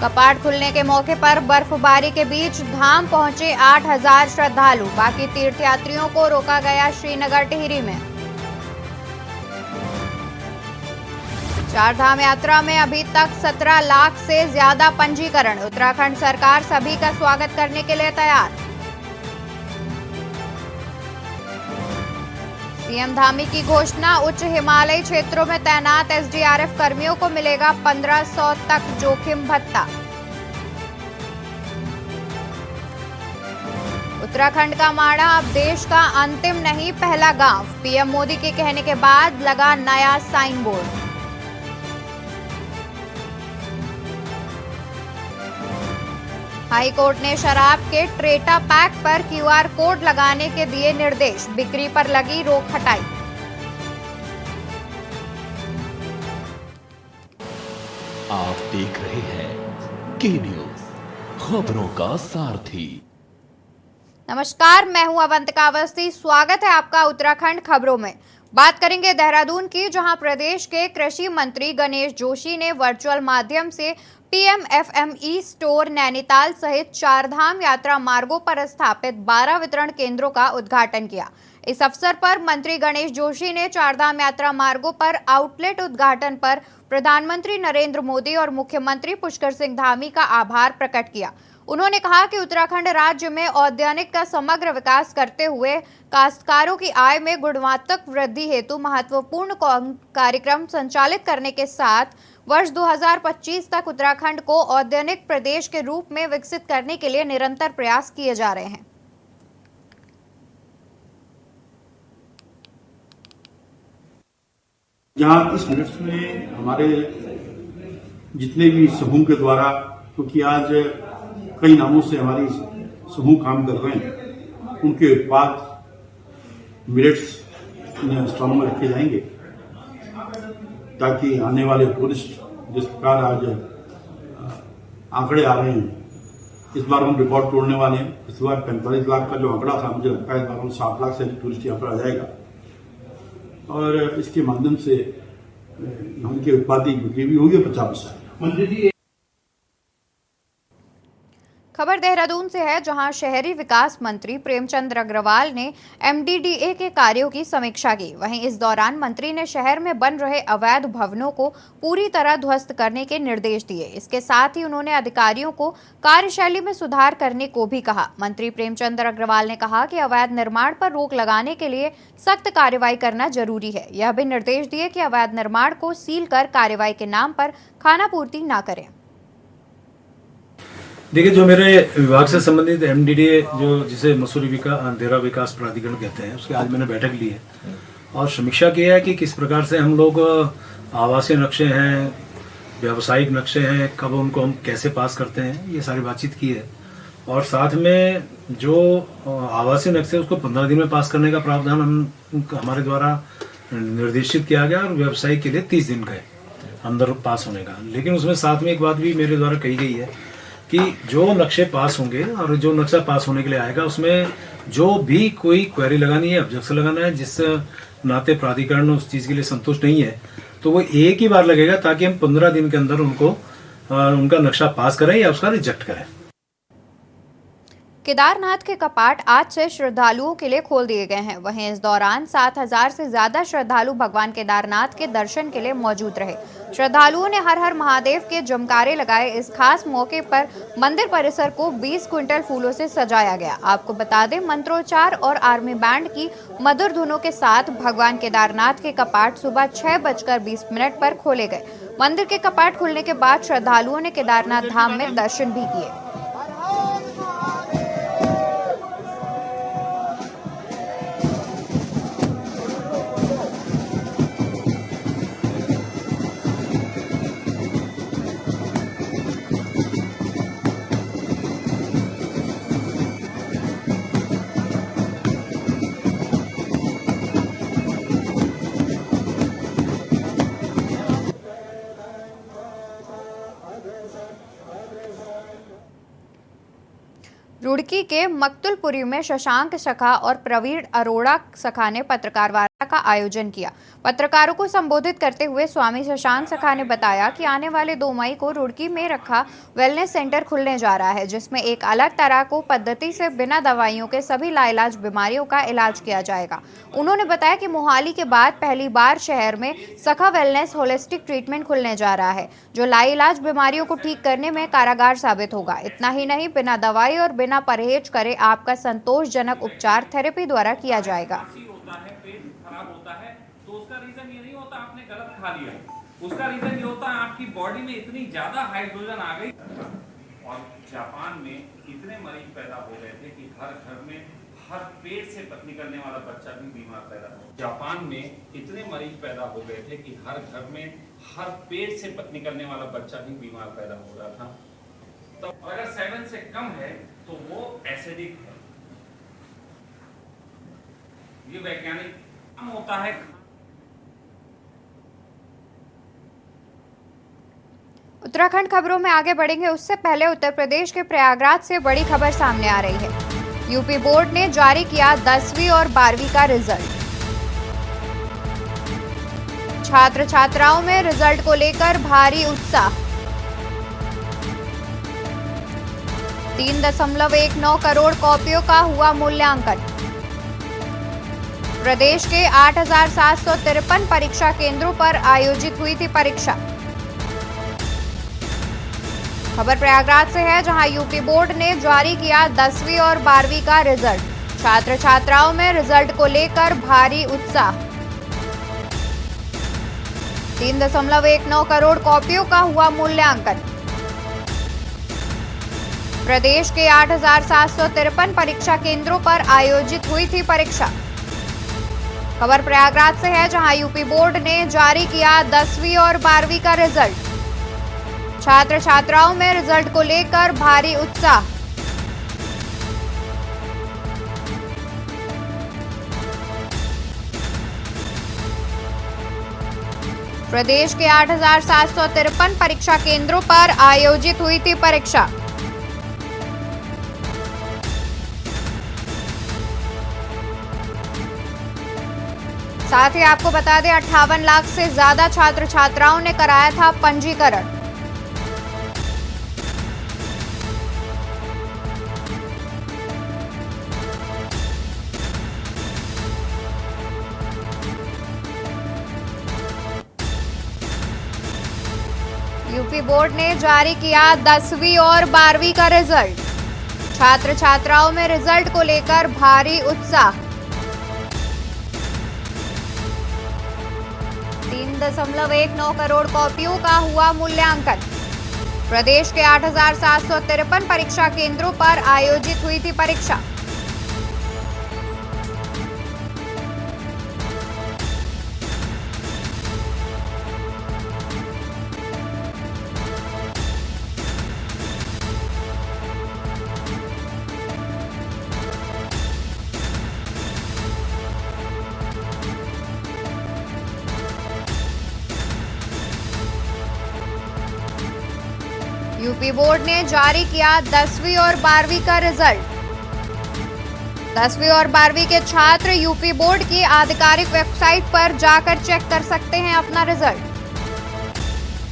कपाट खुलने के मौके पर बर्फबारी के बीच धाम पहुंचे 8,000 श्रद्धालु। बाकी तीर्थयात्रियों को रोका गया श्रीनगर टिहरी में। चार धाम यात्रा में अभी तक 17 लाख से ज्यादा पंजीकरण। उत्तराखंड सरकार सभी का स्वागत करने के लिए तैयार। सीएम धामी की घोषणा, उच्च हिमालयी क्षेत्रों में तैनात एसडीआरएफ कर्मियों को मिलेगा 1500 तक जोखिम भत्ता। उत्तराखंड का माड़ा अब देश का अंतिम नहीं पहला गांव। पीएम मोदी के कहने के बाद लगा नया साइन बोर्ड। हाई कोर्ट ने शराब के ट्रेटा पैक पर क्यूआर कोड लगाने के दिए निर्देश। बिक्री पर लगी रोक हटाई। आप देख रहे हैं के न्यूज, खबरों का सारथी। नमस्कार, मैं हूं अवंतिका अवस्थी। स्वागत है आपका उत्तराखंड खबरों में। बात करेंगे देहरादून की, जहां प्रदेश के कृषि मंत्री गणेश जोशी ने वर्चुअल माध्यम से पीएमएफएमई स्टोर नैनीताल सहित चारधाम यात्रा मार्गों पर स्थापित 12 वितरण केंद्रों का उद्घाटन किया। इस अवसर पर मंत्री गणेश जोशी ने चारधाम यात्रा मार्गों पर आउटलेट उद्घाटन पर प्रधानमंत्री नरेंद्र मोदी और मुख्यमंत्री पुष्कर सिंह धामी का आभार प्रकट किया। उन्होंने कहा कि उत्तराखंड राज्य में औद्यानिक का समग्र विकास करते हुए काश्तकारों की आय में गुणात्मक वृद्धि हेतु महत्वपूर्ण कार्यक्रम संचालित करने के साथ वर्ष 2025 तक उत्तराखंड को औद्यानिक प्रदेश के रूप में विकसित करने के लिए निरंतर प्रयास किए जा रहे हैं। यहाँ इस मिनट्स में हमारे जितने भी समूह के द्वारा, क्योंकि आज कई नामों से हमारी समूह काम कर रहे हैं, उनके उत्पाद मिलेट्स स्टॉल में रखे जाएंगे ताकि आने वाले टूरिस्ट, जिस प्रकार आज आंकड़े आ रहे हैं, इस बार हम रिकॉर्ड तोड़ने वाले हैं। इस बार 45 लाख का जो आंकड़ा था, मुझे लगता है इस बार हम 60 लाख से अधिक टूरिस्ट यहाँ पर आ जाएगा और इसके माध्यम से उनके उत्पाद की बिक्री भी होगी 50%। खबर देहरादून से है, जहां शहरी विकास मंत्री प्रेमचंद अग्रवाल ने एमडीडीए के कार्यों की समीक्षा की। वहीं इस दौरान मंत्री ने शहर में बन रहे अवैध भवनों को पूरी तरह ध्वस्त करने के निर्देश दिए। इसके साथ ही उन्होंने अधिकारियों को कार्यशैली में सुधार करने को भी कहा। मंत्री प्रेमचंद अग्रवाल ने कहा कि अवैध निर्माण पर रोक लगाने के लिए सख्त कार्रवाई करना जरूरी है। यह भी निर्देश दिए कि अवैध निर्माण को सील कर कार्रवाई के नाम पर खानापूर्ति न करें। देखिए, जो मेरे विभाग से संबंधित एमडीडीए, जो जिसे मसूरी अंधेरा विकास प्राधिकरण कहते हैं, उसकी आज मैंने बैठक ली है और समीक्षा की है कि किस प्रकार से हम लोग आवासीय नक्शे हैं, व्यावसायिक नक्शे हैं, कब उनको हम कैसे पास करते हैं, ये सारी बातचीत की है। और साथ में जो आवासीय नक्शे उसको 15 दिन में पास करने का प्रावधान हमारे द्वारा निर्देशित किया गया और व्यावसायिक के लिए 30 दिन का अंदर पास होने का। लेकिन उसमें साथ में एक बात भी मेरे द्वारा कही गई है कि जो नक्शे पास होंगे और जो नक्शा पास होने के लिए आएगा, उसमें जो भी कोई क्वेरी लगानी है, ऑब्जेक्शन लगाना है, जिस नाते प्राधिकरण उस चीज के लिए संतुष्ट नहीं है, तो वो एक ही बार लगेगा, ताकि हम 15 दिन के अंदर उनको उनका नक्शा पास करें या उसका रिजेक्ट करें। केदारनाथ के कपाट आज से श्रद्धालुओं के लिए खोल दिए गए हैं। वहीं इस दौरान 7,000 से ज्यादा श्रद्धालु भगवान केदारनाथ के दर्शन के लिए मौजूद रहे। श्रद्धालुओं ने हर हर महादेव के जयकारे लगाए। इस खास मौके पर मंदिर परिसर को 20 क्विंटल फूलों से सजाया गया। आपको बता दें, मंत्रोच्चार और आर्मी बैंड की मधुर धुनों के साथ भगवान केदारनाथ के कपाट सुबह 6:20 पर खोले गए। मंदिर के कपाट खुलने के बाद श्रद्धालुओं ने केदारनाथ धाम में दर्शन भी किए। रुड़की के मक्तुलपुरी में शशांक सखा और प्रवीण अरोड़ा सखा ने पत्रकार का आयोजन किया। पत्रकारों को संबोधित करते हुए स्वामी शशांक सखा ने बताया कि आने वाले 2 मई को रुड़की में रखा वेलनेस सेंटर खुलने जा रहा है, जिसमें एक अलग तरह को पद्धति से बिना दवाइयों के सभी लाइलाज बीमारियों का इलाज किया जाएगा। उन्होंने बताया कि मोहाली के बाद पहली बार शहर में सखा वेलनेस होलिस्टिक ट्रीटमेंट खुलने जा रहा है, जो लाइलाज बीमारियों को ठीक करने में कारगर साबित होगा। इतना ही नहीं, बिना दवाई और बिना परहेज करे आपका संतोषजनक उपचार थेरेपी द्वारा किया जाएगा। खराब होता है तो उसका रीजन ये नहीं होता आपने गलत खा लिया, उसका रीजन ये होता है आपकी बॉडी में इतनी ज्यादा हाइड्रोजन आ गई। और जापान में इतने मरीज पैदा हो गए थे कि हर घर में हर पेट से निकलने वाला बच्चा भी बीमार पैदा हो। जापान में इतने मरीज पैदा हो गए थे कि हर घर में हर पेट से निकलने वाला बच्चा भी बीमार पैदा हो रहा था। तो अगर 7 से कम है तो वो एसिडिक है। ये वैज्ञानिक होता है। उत्तराखंड खबरों में आगे बढ़ेंगे, उससे पहले उत्तर प्रदेश के प्रयागराज से बड़ी खबर सामने आ रही है। यूपी बोर्ड ने जारी किया 10वीं और 12वीं का रिजल्ट। छात्र छात्राओं में रिजल्ट को लेकर भारी उत्साह। 3.19 करोड़ कॉपियों का हुआ मूल्यांकन। प्रदेश के 8,753 परीक्षा केंद्रों पर आयोजित हुई थी परीक्षा। खबर प्रयागराज से है, जहां यूपी बोर्ड ने जारी किया 10वीं और 12वीं का रिजल्ट। छात्र छात्राओं में रिजल्ट को लेकर भारी उत्साह। 3.19 करोड़ कॉपियों का हुआ मूल्यांकन। प्रदेश के 8,753 परीक्षा केंद्रों पर आयोजित हुई थी परीक्षा। खबर प्रयागराज से है, जहां यूपी बोर्ड ने जारी किया 10वीं और 12वीं का रिजल्ट। छात्र छात्राओं में रिजल्ट को लेकर भारी उत्साह। प्रदेश के 8,753 परीक्षा केंद्रों पर आयोजित हुई थी परीक्षा। साथ ही आपको बता दें, 58 लाख से ज्यादा छात्र छात्राओं ने कराया था पंजीकरण। यूपी बोर्ड ने जारी किया 10वीं और 12वीं का रिजल्ट। छात्र छात्राओं में रिजल्ट को लेकर भारी उत्साह। 3.19 करोड़ कॉपियों का हुआ मूल्यांकन। प्रदेश के 8,753 परीक्षा केंद्रों पर आयोजित हुई थी परीक्षा। यूपी बोर्ड ने जारी किया 10वीं और 12वीं का रिजल्ट। 10वीं और 12वीं के छात्र यूपी बोर्ड की आधिकारिक वेबसाइट पर जाकर चेक कर सकते हैं अपना रिजल्ट।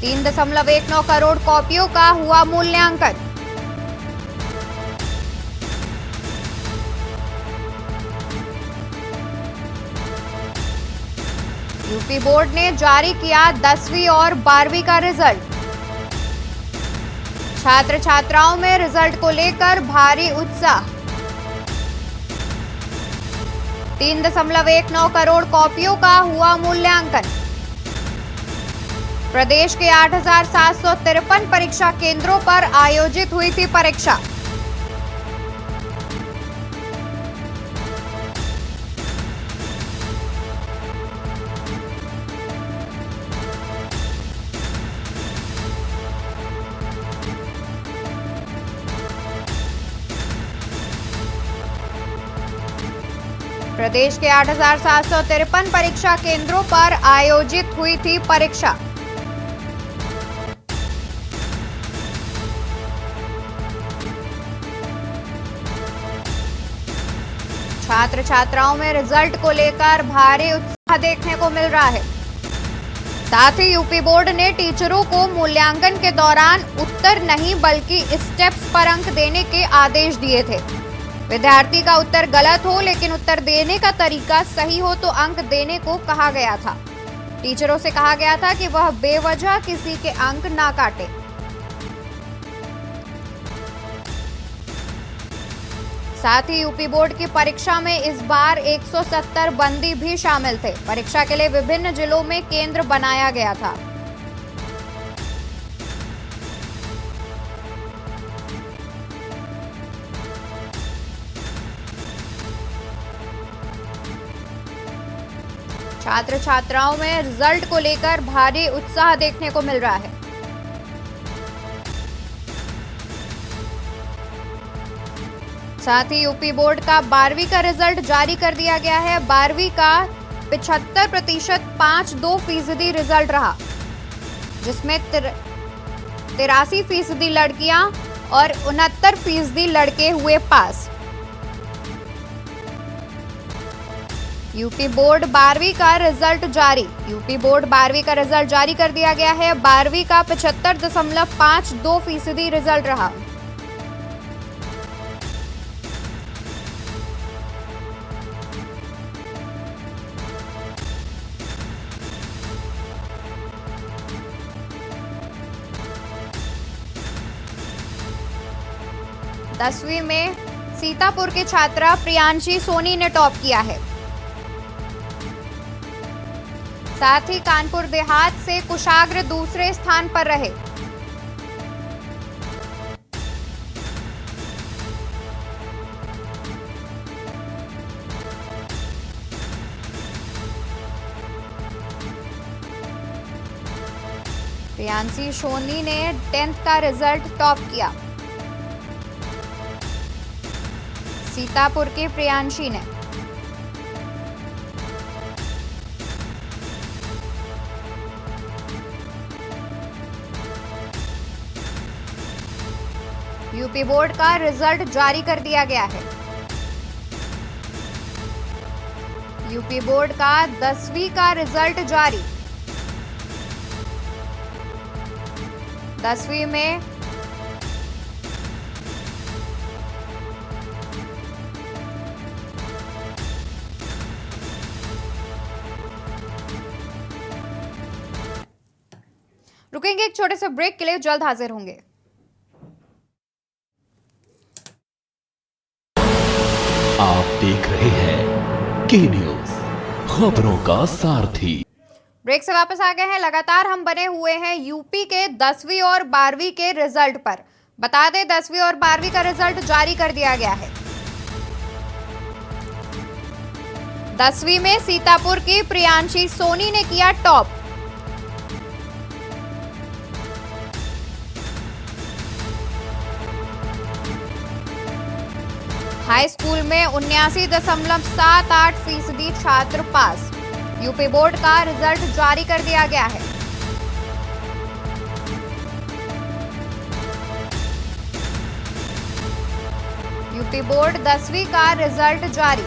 3.19 करोड़ कॉपियों का हुआ मूल्यांकन। यूपी बोर्ड ने जारी किया 10वीं और 12वीं का रिजल्ट। छात्र छात्राओं में रिजल्ट को लेकर भारी उत्साह। 3.19 करोड़ कॉपियों का हुआ मूल्यांकन। प्रदेश के 8,753 परीक्षा केंद्रों पर आयोजित हुई थी परीक्षा। प्रदेश के 8,753 परीक्षा केंद्रों पर आयोजित हुई थी परीक्षा। छात्र छात्राओं में रिजल्ट को लेकर भारी देखने को मिल रहा है। साथ ही यूपी बोर्ड ने टीचरों को मूल्यांकन के दौरान उत्तर नहीं बल्कि स्टेप्स पर अंक देने के आदेश दिए थे। विद्यार्थी का उत्तर गलत हो लेकिन उत्तर देने का तरीका सही हो तो अंक देने को कहा गया था। टीचरों से कहा गया था कि वह बेवजह किसी के अंक ना काटे। साथ ही यूपी बोर्ड की परीक्षा में इस बार 170 बंदी भी शामिल थे। परीक्षा के लिए विभिन्न जिलों में केंद्र बनाया गया था। छात्र छात्राओं में रिजल्ट को लेकर भारी उत्साह देखने को मिल रहा है। साथ ही यूपी बोर्ड का 12वीं का रिजल्ट जारी कर दिया गया है। 12वीं का 75% 5.2% रिजल्ट रहा, जिसमें 83% लड़कियां और 69% लड़के हुए पास। यूपी बोर्ड 12वीं का रिजल्ट जारी। यूपी बोर्ड 12वीं का रिजल्ट जारी कर दिया गया है। 12वीं का 75.52% रिजल्ट रहा। दसवीं में सीतापुर की छात्रा प्रियांशी सोनी ने टॉप किया है। साथ ही कानपुर देहात से कुशाग्र दूसरे स्थान पर रहे। प्रियांशी सोनी ने 10th का रिजल्ट टॉप किया। सीतापुर की प्रियांशी ने यूपी बोर्ड का रिजल्ट जारी कर दिया गया है। यूपी बोर्ड का 10वीं का रिजल्ट जारी। 10वीं में रुकेंगे एक छोटे से ब्रेक के लिए, जल्द हाजिर होंगे। आप देख रहे हैं के न्यूज, खबरों का सारथी। ब्रेक से वापस आ गए हैं। लगातार हम बने हुए हैं यूपी के 10वीं और 12वीं के रिजल्ट पर। बता दें 10वीं और 12वीं का रिजल्ट जारी कर दिया गया है। 10वीं में सीतापुर की प्रियांशी सोनी ने किया टॉप। हाई स्कूल में 79.78% छात्र पास। यूपी बोर्ड का रिजल्ट जारी कर दिया गया है। यूपी बोर्ड 10वीं का रिजल्ट जारी।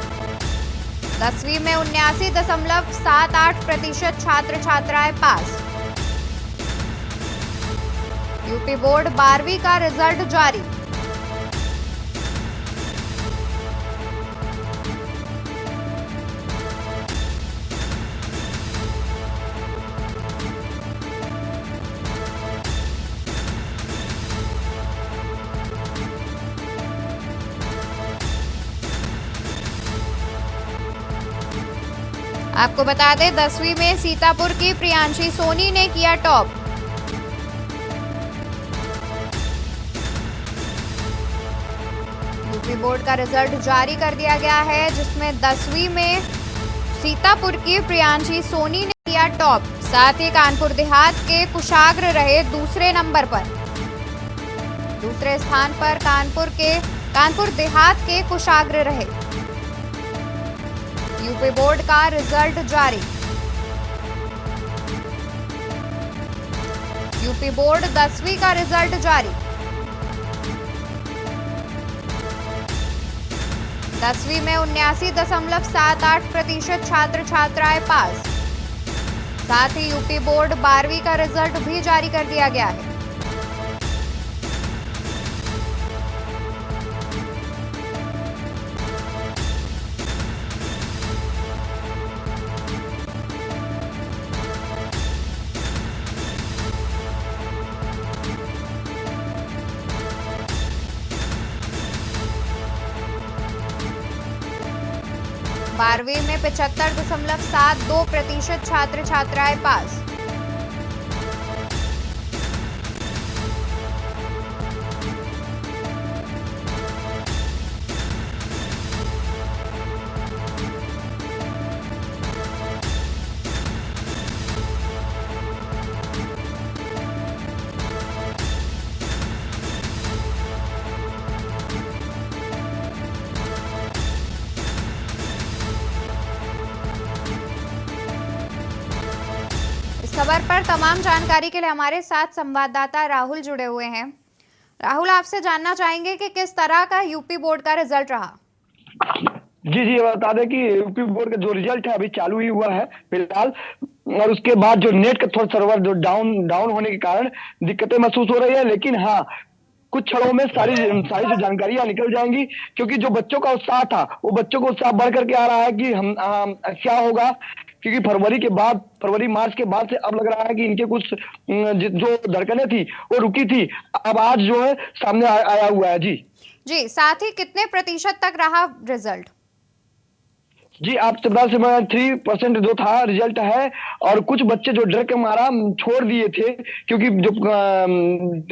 10वीं में 79.78% छात्र छात्राएं पास। यूपी बोर्ड 12वीं का रिजल्ट जारी। आपको बता दें 10वीं में सीतापुर की प्रियांशी सोनी ने किया टॉप। यूपी बोर्ड का रिजल्ट जारी कर दिया गया है, जिसमें 10वीं में सीतापुर की प्रियांशी सोनी ने किया टॉप। साथ ही कानपुर देहात के कुशाग्र रहे दूसरे नंबर पर। दूसरे स्थान पर कानपुर देहात के कुशाग्र रहे। यूपी बोर्ड का रिजल्ट जारी। यूपी बोर्ड 10वीं का रिजल्ट जारी। 10वीं में 79.78% छात्र छात्राएं पास। साथ ही यूपी बोर्ड 12वीं का रिजल्ट भी जारी कर दिया गया है। बारहवीं में 75.72% छात्र छात्राएं पास। खबर पर तमाम जानकारी के लिए हमारे साथ संवाददाता राहुल जुड़े हुए हैं। राहुल, आपसे जानना चाहेंगे कि किस तरह का यूपी बोर्ड का रिजल्ट रहा। जी बता दें कि यूपी बोर्ड का जो रिजल्ट है अभी चालू ही हुआ है फिलहाल, और उसके बाद जो नेट का थोड़ा सर्वर जो डाउन होने के कारण दिक्कतें महसूस हो रही है, लेकिन हाँ कुछ क्षणों में सारी जो जानकारियां निकल जाएंगी, क्योंकि जो बच्चों का उत्साह था वो बच्चों को उत्साह बढ़ करके आ रहा है कि हम क्या होगा, क्योंकि फरवरी मार्च के बाद से अब लग रहा है कि इनके कुछ जो धड़कनें थी वो रुकी थी, अब आज जो है सामने आया हुआ है। जी साथ ही कितने प्रतिशत तक रहा रिजल्ट? जी आप 3% जो था रिजल्ट है, और कुछ बच्चे जो डर के मारा छोड़ दिए थे, क्योंकि जो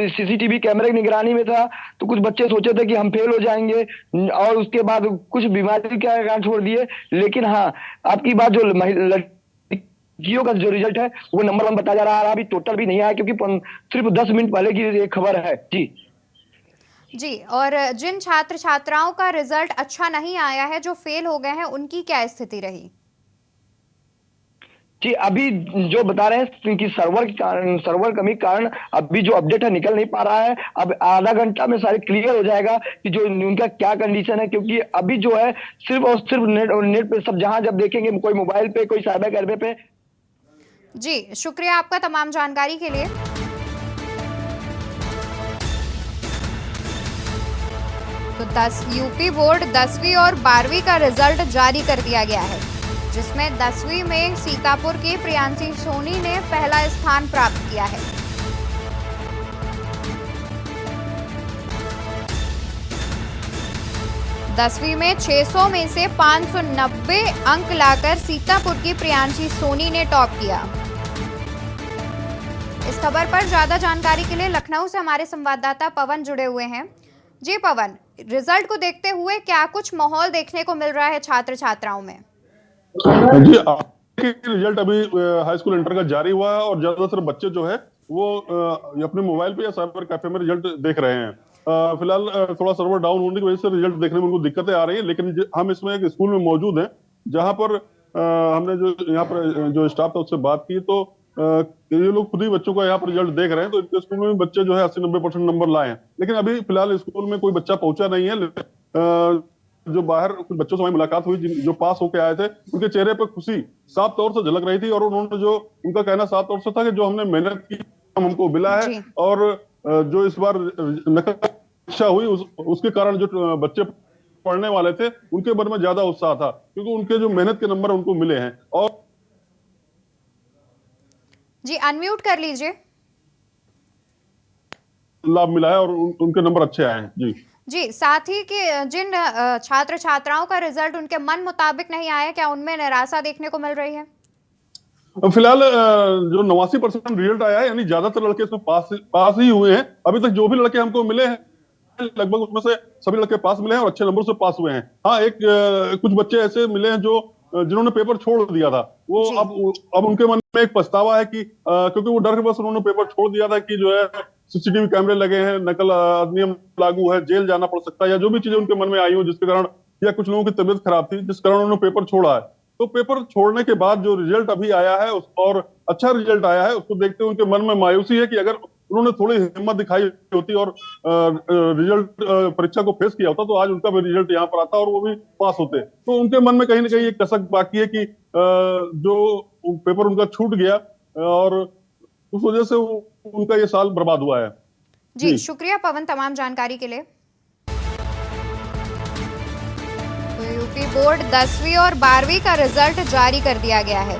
सीसीटीवी कैमरे की निगरानी में था, तो कुछ बच्चे सोचे थे कि हम फेल हो जाएंगे, और उसके बाद कुछ बीमारी के कारण छोड़ दिए। लेकिन हाँ, आपकी बात जो लड़कियों का जो रिजल्ट है वो नंबर 1 बताया जा रहा है, अभी टोटल भी नहीं आया, क्योंकि सिर्फ 10 मिनट पहले की ये खबर है। जी, और जिन छात्र छात्राओं का रिजल्ट अच्छा नहीं आया है, जो फेल हो गए हैं, उनकी क्या स्थिति रही? जी अभी जो बता रहे हैं कि सर्वर कमी के कारण अभी जो अपडेट है निकल नहीं पा रहा है। अब आधा घंटा में सारे क्लियर हो जाएगा कि जो उनका क्या कंडीशन है, क्योंकि अभी जो है सिर्फ और सिर्फ नेट पे सब जब देखेंगे, कोई मोबाइल पे, कोई साइबर कैफे पे। जी शुक्रिया आपका तमाम जानकारी के लिए। तो यूपी बोर्ड 10वीं और 12वीं का रिजल्ट जारी कर दिया गया है, जिसमें 10वीं में सीतापुर की प्रियांशी सोनी ने पहला स्थान प्राप्त किया है। दसवीं में 600 में से 590 अंक लाकर सीतापुर की प्रियांशी सोनी ने टॉप किया। इस खबर पर ज्यादा जानकारी के लिए लखनऊ से हमारे संवाददाता पवन जुड़े हुए हैं। जी पवन, रिजल्ट को देखते हुए क्या कुछ माहौल देखने को मिल रहा है छात्र छात्राओं में? जी रिजल्ट अभी हाई स्कूल इंटर का जारी हुआ है, और ज्यादातर बच्चे जो है वो अपने मोबाइल पे या साइबर कैफे में रिजल्ट देख रहे हैं। फिलहाल थोड़ा सर्वर डाउन होने की वजह से रिजल्ट देखने में उनको दिक्कतें आ रही है, लेकिन हम इसमें एक स्कूल में मौजूद हैं जहां पर हमने जो यहाँ पर जो स्टाफ था उससे बात की, तो ये लोग खुद ही बच्चों का यहाँ पर रिजल्ट देख रहे हैं। तो इनके स्कूल में बच्चे जो है 80-90% नंबर लाए हैं, लेकिन अभी फिलहाल स्कूल में कोई बच्चा पहुंचा नहीं है। जो बाहर कुछ बच्चों से हमारी मुलाकात हुई जो पास होके आए थे, उनके चेहरे पर खुशी साफ तौर से झलक रही थी, और उन्होंने जो उनका कहना साफ तौर से था कि जो हमने मेहनत की हमको मिला है, और जो इस बार नकल परीक्षा हुई उसके कारण जो बच्चे पढ़ने वाले थे उनके मन में ज्यादा उत्साह था, क्योंकि उनके जो मेहनत के नंबर उनको मिले हैं। और जी अनम्यूट कर लीजिए। लाभ मिला है और उनके नंबर अच्छे आए हैं। जी साथ ही कि जिन छात्र छात्राओं का रिजल्ट उनके मन मुताबिक नहीं आया, क्या उनमें निराशा देखने को मिल रही है? फिलहाल जो 89% रिजल्ट आया है, यानी ज्यादातर लड़के इसमें पास ही हुए हैं। अभी तक जो भी लड़के हमको मिले हैं लगभग उसमें से सभी लड़के पास मिले हैं और अच्छे नंबर से पास हुए हैं। हाँ, कुछ बच्चे ऐसे मिले हैं जो जिन्होंने पेपर छोड़ दिया था, वो अब उनके मन में एक पछतावा है कि क्योंकि वो डर के बस उन्होंने पेपर छोड़ दिया था कि जो है सीसीटीवी कैमरे लगे हैं, नकल अधिनियम लागू है, जेल जाना पड़ सकता है, या जो भी चीजें उनके मन में आई हो जिसके कारण, या कुछ लोगों की तबीयत खराब थी जिस कारण उन्होंने पेपर छोड़ा है। तो पेपर छोड़ने के बाद जो रिजल्ट अभी आया है और अच्छा रिजल्ट आया है, उसको देखते हुए उनके मन में मायूसी है कि अगर उन्होंने थोड़ी हिम्मत दिखाई होती और रिजल्ट परीक्षा को फेस किया होता तो आज उनका भी रिजल्ट यहाँ पर आता और वो भी पास होते। तो उनके मन में कहीं ना कहीं एक कसक बाकी है कि जो पेपर उनका छूट गया और उस वजह से उनका ये साल बर्बाद हुआ है। जी शुक्रिया पवन तमाम जानकारी के लिए। तो यूपी बोर्ड 10वीं और 12वीं का रिजल्ट जारी कर दिया गया है।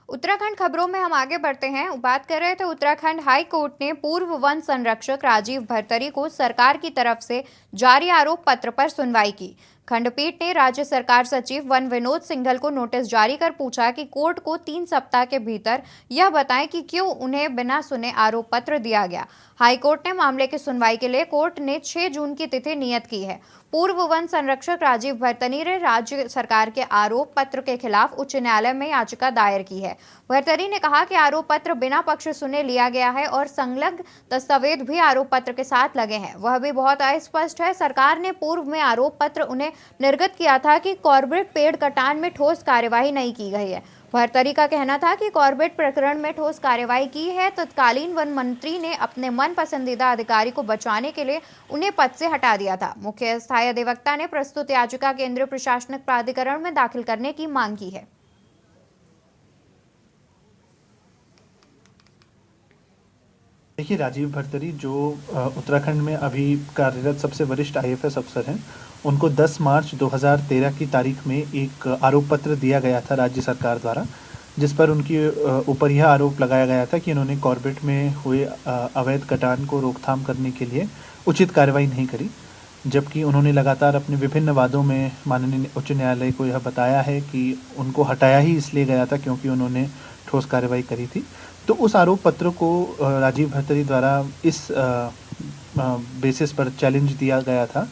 उत्तराखंड खबरों में हम आगे बढ़ते हैं। बात कर रहे थे उत्तराखंड हाई कोर्ट ने पूर्व वन संरक्षक राजीव भरतरी को सरकार की तरफ से जारी आरोप पत्र पर सुनवाई की। खंडपीठ ने राज्य सरकार सचिव वन विनोद सिंघल को नोटिस जारी कर पूछा कि कोर्ट को 3 सप्ताह के भीतर यह बताएं कि क्यों उन्हें बिना सुने आरोप पत्र दिया गया। हाईकोर्ट ने मामले की सुनवाई के लिए कोर्ट ने 6 जून की तिथि नियत की है। पूर्व वन संरक्षक राजीव भरतरी ने राज्य सरकार के आरोप पत्र के खिलाफ उच्च न्यायालय में याचिका दायर की है। भरतरी ने कहा कि आरोप पत्र बिना पक्ष सुने लिया गया है और संलग्न दस्तावेज भी आरोप पत्र के साथ लगे हैं, वह भी बहुत अस्पष्ट है। सरकार ने पूर्व में आरोप पत्र उन्हें निर्गत किया था कि कॉर्बेट पेड़ कटान में ठोस कार्यवाही नहीं की गई है। भरतरी का कहना था कि कॉर्बेट प्रकरण में ठोस कार्यवाही की है। तत्कालीन वन मंत्री ने अपने मन पसंदीदा अधिकारी को बचाने के लिए उन्हें पद से हटा दिया था। मुख्य अस्थायी अधिवक्ता ने प्रस्तुत याचिका केंद्रीय प्रशासनिक प्राधिकरण में दाखिल करने की मांग की है। देखिए, राजीव भरतरी जो उत्तराखंड में अभी कार्यरत सबसे वरिष्ठ IAFS अफसर हैं, उनको 10 मार्च 2013 की तारीख में एक आरोप पत्र दिया गया था राज्य सरकार द्वारा, जिस पर उनके ऊपर यह आरोप लगाया गया था कि इन्होंने कॉर्बेट में हुए अवैध कटान को रोकथाम करने के लिए उचित कार्रवाई नहीं करी, जबकि उन्होंने लगातार अपने विभिन्न वादों में माननीय उच्च न्यायालय को यह बताया है कि उनको हटाया ही इसलिए गया था क्योंकि उन्होंने ठोस कार्रवाई करी थी। तो उस आरोप पत्र को राजीव भरतरी द्वारा इस बेसिस पर चैलेंज दिया गया था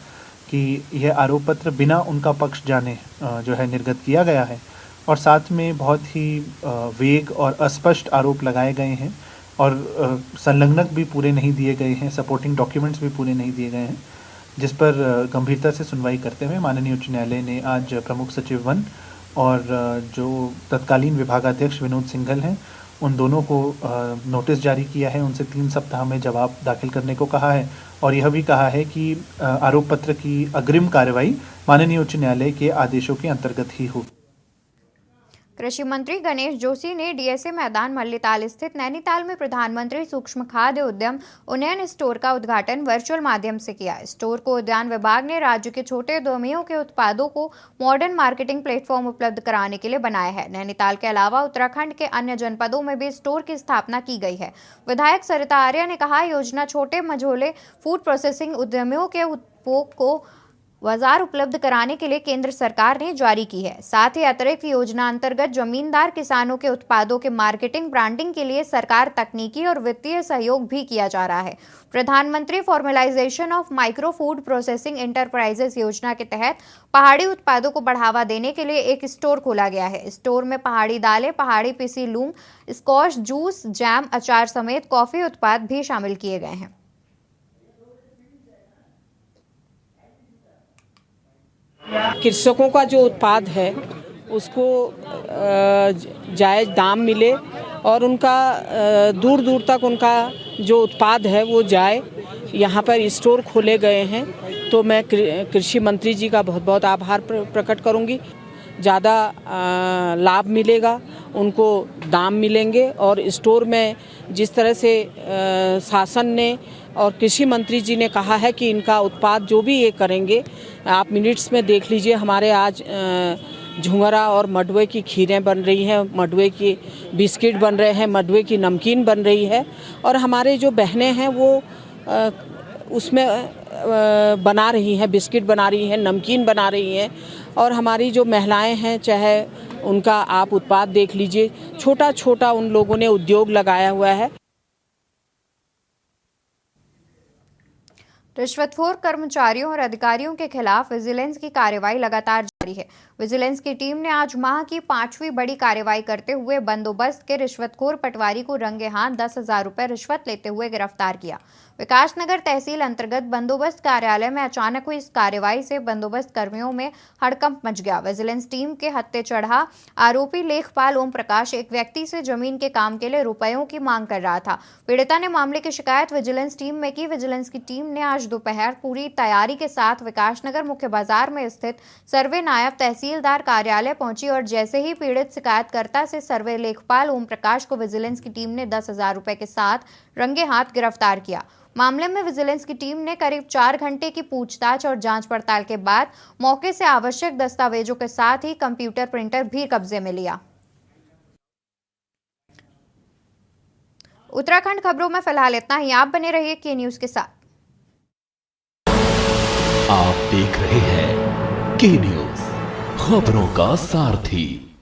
कि यह आरोप पत्र बिना उनका पक्ष जाने जो है निर्गत किया गया है और साथ में बहुत ही वेग और अस्पष्ट आरोप लगाए गए हैं और संलग्नक भी पूरे नहीं दिए गए हैं, सपोर्टिंग डॉक्यूमेंट्स भी पूरे नहीं दिए गए हैं, जिस पर गंभीरता से सुनवाई करते हुए माननीय उच्च न्यायालय ने आज प्रमुख सचिव वन और जो तत्कालीन विभागाध्यक्ष विनोद सिंघल हैं, उन दोनों को नोटिस जारी किया है। उनसे 3 सप्ताह में जवाब दाखिल करने को कहा है और यह भी कहा है कि आरोप पत्र की अग्रिम कार्रवाई माननीय उच्च न्यायालय के आदेशों के अंतर्गत ही हो। कृषि मंत्री गणेश जोशी ने डीएसए मैदान मल्लीताल स्थित नैनीताल में प्रधानमंत्री सूक्ष्म खाद्य उद्यम उन्नयन स्टोर का उद्घाटन वर्चुअल माध्यम से किया। स्टोर को उद्यान विभाग ने राज्य के छोटे उद्यमियों के उत्पादों को मॉडर्न मार्केटिंग प्लेटफॉर्म उपलब्ध कराने के लिए बनाया है। नैनीताल के अलावा उत्तराखंड के अन्य जनपदों में भी स्टोर की स्थापना की गई है। विधायक सरिता आर्य ने कहा, योजना छोटे मझोले फूड प्रोसेसिंग उद्यमियों के उपभोग को बाजार उपलब्ध कराने के लिए केंद्र सरकार ने जारी की है। साथ ही अतिरिक्त योजना अंतर्गत जमींदार किसानों के उत्पादों के मार्केटिंग ब्रांडिंग के लिए सरकार तकनीकी और वित्तीय सहयोग भी किया जा रहा है। प्रधानमंत्री formalisation of micro food processing enterprises योजना के तहत पहाड़ी उत्पादों को बढ़ावा देने के लिए एक स्टोर खोला गया है। स्टोर में पहाड़ी दालें, पहाड़ी पिसी लूंग, स्कॉश, जूस, जैम, अचार समेत कॉफी उत्पाद भी शामिल किए गए हैं। कृषकों का जो उत्पाद है उसको जायज़ दाम मिले और उनका दूर दूर तक उनका जो उत्पाद है वो जाए। यहाँ पर स्टोर खोले गए हैं तो मैं कृषि मंत्री जी का बहुत बहुत आभार प्रकट करूँगी। ज़्यादा लाभ मिलेगा, उनको दाम मिलेंगे और स्टोर में जिस तरह से शासन ने और कृषि मंत्री जी ने कहा है कि इनका उत्पाद जो भी ये करेंगे, आप मिनट्स में देख लीजिए। हमारे आज झुंगरा और मडवे की खीरें बन रही हैं, मडवे की बिस्किट बन रहे हैं, मडवे की नमकीन बन रही है और हमारे जो बहनें हैं वो उसमें बना रही हैं, बिस्किट बना रही हैं, नमकीन बना रही हैं और हमारी जो महिलाएं हैं, चाहे उनका आप उत्पाद देख लीजिए, छोटा छोटा उन लोगों ने उद्योग लगाया हुआ है। रिश्वतखोर कर्मचारियों और अधिकारियों के खिलाफ विजिलेंस की कार्रवाई लगातार जारी है। विजिलेंस की टीम ने आज माह की 5वीं बड़ी कार्रवाई करते हुए बंदोबस्त के रिश्वतखोर पटवारी को रंगे हाथ 10,000 रुपए रिश्वत लेते हुए गिरफ्तार किया। विकासनगर तहसील अंतर्गत बंदोबस्त कार्यालय में अचानक हुई इस कार्रवाई से बंदोबस्त कर्मियों में हड़कंप मच गया। विजिलेंस टीम के हत्थे चढ़ा आरोपी लेखपाल ओम प्रकाश एक व्यक्ति से जमीन के काम के लिए रुपयों की मांग कर रहा था। पीड़िता ने मामले की शिकायत विजिलेंस टीम में की। विजिलेंस की टीम ने आज दोपहर पूरी तैयारी के साथ विकासनगर मुख्य बाजार में स्थित सर्वे नायब तहसीलदार कार्यालय पहुंची और जैसे ही पीड़ित शिकायतकर्ता से सर्वे लेखपाल ओम प्रकाश को विजिलेंस की टीम ने 10,000 रुपए के साथ रंगे हाथ गिरफ्तार किया। मामले में विजिलेंस की टीम ने करीब 4 घंटे की पूछताछ और जांच पड़ताल के बाद मौके से आवश्यक दस्तावेजों के साथ ही कंप्यूटर प्रिंटर भी कब्जे में लिया। उत्तराखंड खबरों में फिलहाल इतना ही। आप बने रहिए के न्यूज के साथ। आप देख रहे हैं के न्यूज, खबरों का सारथी।